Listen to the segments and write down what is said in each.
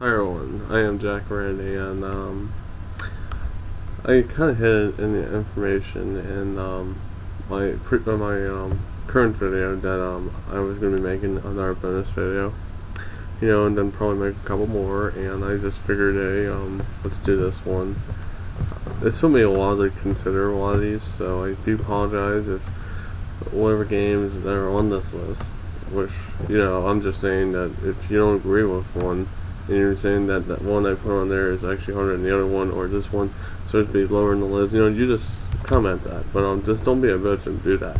Hi everyone, I am Jack Randy, and I kind of hid in the information in my current video that I was going to be making another bonus video, and then probably make a couple more, and I just figured, hey, let's do this one. It took me a while to consider a lot of these, so I do apologize if whatever games that are on this list, which, I'm just saying that if you don't agree with one, and you're saying that that one I put on there is actually harder than the other one, or this one supposed to be lower in the list, you just comment that. But just don't be a bitch and do that.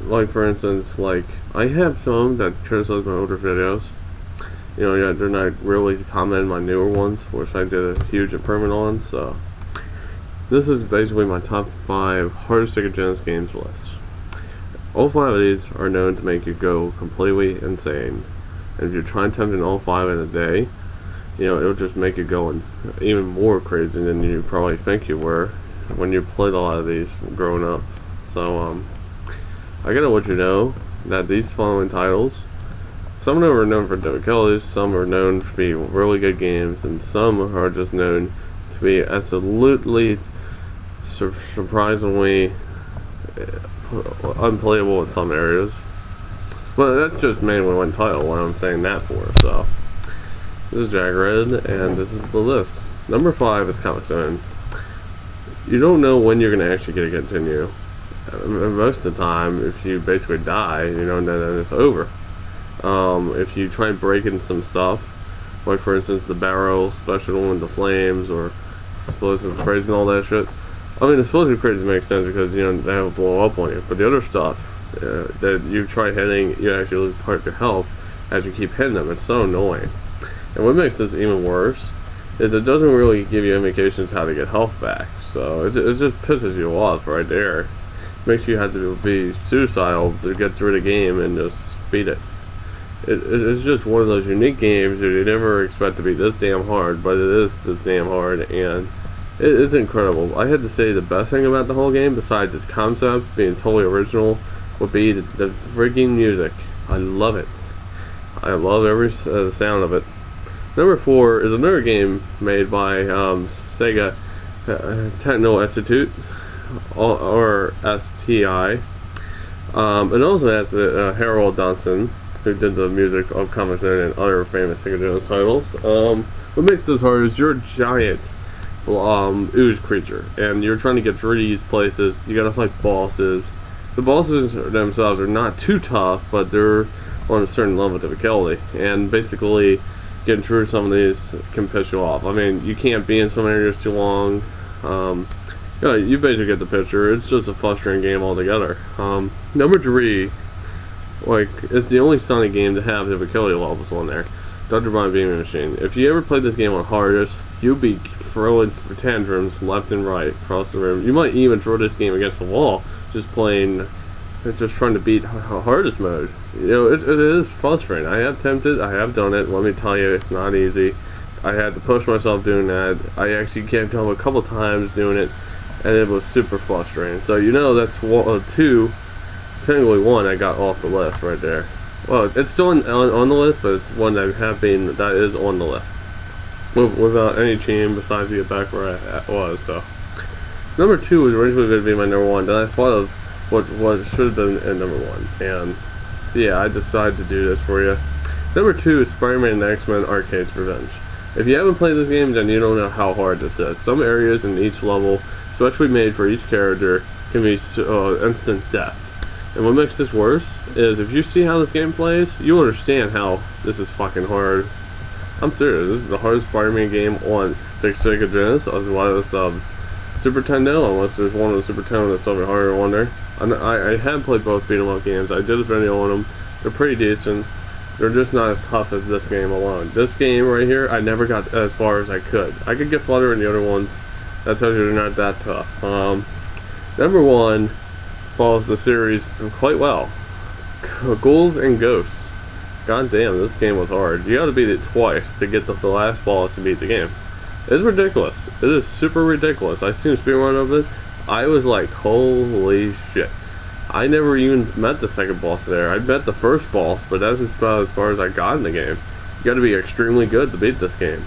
Like, for instance, I have some that criticize my older videos. Yeah, they're not really commenting my newer ones, which I did a huge improvement on. So this is basically my top 5 hardest Sega Genesis games list. All 5 of these are known to make you go completely insane. And if you're trying to attempt all 5 in a day, it'll just make you go even more crazy than you probably think you were when you played a lot of these growing up. So, I gotta let you know that these following titles, some of them are known for difficulties, some are known to be really good games, and some are just known to be absolutely surprisingly unplayable in some areas. But that's just mainly one title, what I'm saying that for. So, this is Jack Red, and this is the list. Number 5 is Comix Zone. You don't know when you're going to actually get to continue. Most of the time, if you basically die, then it's over. If you try breaking some stuff, like for instance the barrel special with the flames, or explosive crates and all that shit. I mean, the explosive crates makes sense because, they will blow up on you, but the other stuff, that you try hitting, you actually lose part of your health as you keep hitting them. It's so annoying. And what makes this even worse is it doesn't really give you indications how to get health back. So it just pisses you off right there. It makes you have to be suicidal to get through the game and just beat it. It's just one of those unique games that you never expect to be this damn hard, but it is this damn hard, and it is incredible. I had to say the best thing about the whole game, besides its concept being totally original, would be the freaking music. I love it. I love every sound of it. Number 4 is another game made by Sega Techno Institute, or STI. It also has Harold Johnson, who did the music of Comix Zone and other famous Sega Genesis titles. What makes this hard is you're a giant ooze creature, and you're trying to get through these places. You gotta fight bosses. The bosses themselves are not too tough, but they're on a certain level of difficulty, and basically getting through some of these can piss you off. I mean, you can't be in some areas too long. You basically get the picture. It's just a frustrating game altogether. Number 3, it's the only Sonic game to have difficulty levels on there. Dr. Bomb Beaming Machine. If you ever played this game on hardest, you'll be throwing tantrums left and right across the room. You might even throw this game against the wall, just trying to beat hardest mode. It is frustrating. I have attempted, I have done it. Let me tell you, it's not easy. I had to push myself doing that. I actually came to him a couple times doing it, and it was super frustrating. So that's 2, technically 1 I got off the list right there. Well, it's still on the list, but it's one that is on the list without any cheating besides to get back where I was. So number 2 was originally going to be my number 1. Then I thought of what should have been in number 1, and yeah, I decided to do this for you. Number 2 is Spider-Man and X-Men Arcade's Revenge. If you haven't played this game, then you don't know how hard this is. Some areas in each level, especially made for each character, can be instant death. And what makes this worse is if you see how this game plays, you understand how this is fucking hard. I'm serious. This is the hardest Spider-Man game on the Sega Genesis, as well as Super Nintendo, unless there's one on the Super Nintendo that's something harder on there. I have played both beat 'em up games. I did a video on them. They're pretty decent. They're just not as tough as this game alone. This game right here, I never got as far as I could. I could get further in the other ones. That tells you they're not that tough. Number 1 follows the series quite well. Ghouls and Ghosts. God damn, this game was hard. You gotta beat it twice to get the last boss to beat the game. It's ridiculous. It is super ridiculous. I seen a speedrun of it. I was like, holy shit. I never even met the second boss there. I met the first boss, but that's about as far as I got in the game. you got to be extremely good to beat this game.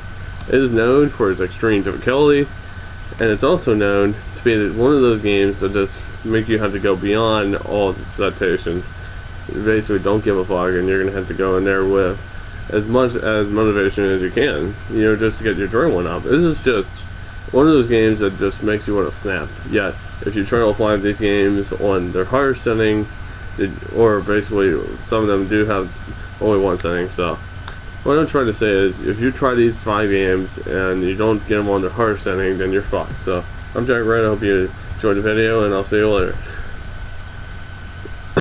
It is known for its extreme difficulty, and it's also known to be one of those games that just make you have to go beyond all its expectations. You basically don't give a fuck, and you're gonna have to go in there with as much as motivation as you can, just to get your adrenaline up. This is just one of those games that just makes you want to snap. Yet, if you try to apply these games on their higher setting, or basically some of them do have only one setting, so what I'm trying to say is, if you try these 5 games and you don't get them on their higher setting, then you're fucked. So, I'm Jack Red, I hope you enjoyed the video, and I'll see you later.